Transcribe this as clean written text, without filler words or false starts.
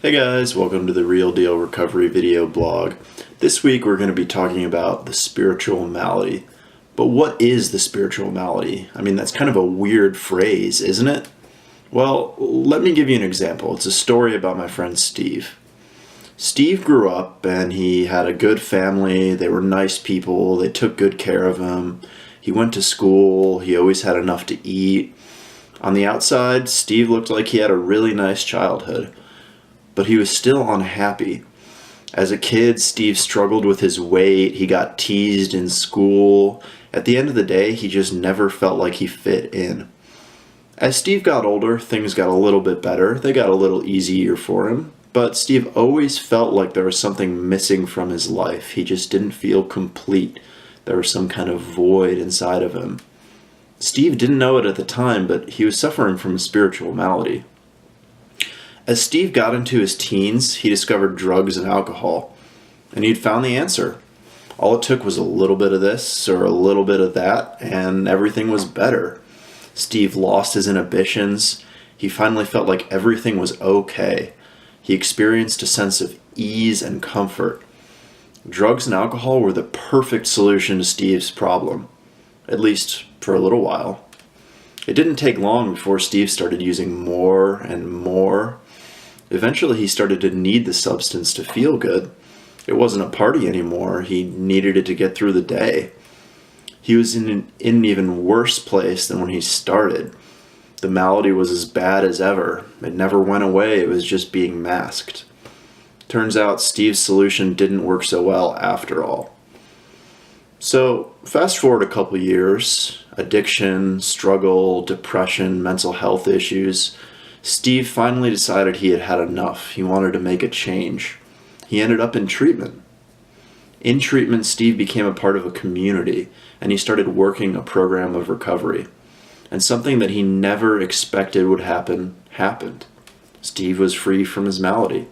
Hey guys, welcome to the Real Deal Recovery video blog. This week we're going to be talking about the spiritual malady. But what is the spiritual malady? I mean, that's kind of a weird phrase, isn't it? Well, let me give you an example. It's a story about my friend Steve. Steve grew up and he had a good family. They were nice people. They took good care of him. He went to school. He always had enough to eat. On the outside, Steve looked like he had a really nice childhood. But he was still unhappy. As a kid, Steve struggled with his weight. He got teased in school. At the end of the day, he just never felt like he fit in. As Steve got older, things got a little bit better. They got a little easier for him. But Steve always felt like there was something missing from his life. He just didn't feel complete. There was some kind of void inside of him. Steve didn't know it at the time, but he was suffering from a spiritual malady. As Steve got into his teens, he discovered drugs and alcohol, and he'd found the answer. All it took was a little bit of this or a little bit of that, and everything was better. Steve lost his inhibitions. He finally felt like everything was okay. He experienced a sense of ease and comfort. Drugs and alcohol were the perfect solution to Steve's problem, at least for a little while. It didn't take long before Steve started using more and more. Eventually, he started to need the substance to feel good. It wasn't a party anymore. He needed it to get through the day. He was in an even worse place than when he started. The malady was as bad as ever. It never went away. It was just being masked. Turns out Steve's solution didn't work so well after all. So, fast forward a couple years, addiction, struggle, depression, mental health issues. Steve finally decided he had had enough. He wanted to make a change. He ended up in treatment. In treatment, Steve became a part of a community, and he started working a program of recovery. And something that he never expected would happen, happened. Steve was free from his malady.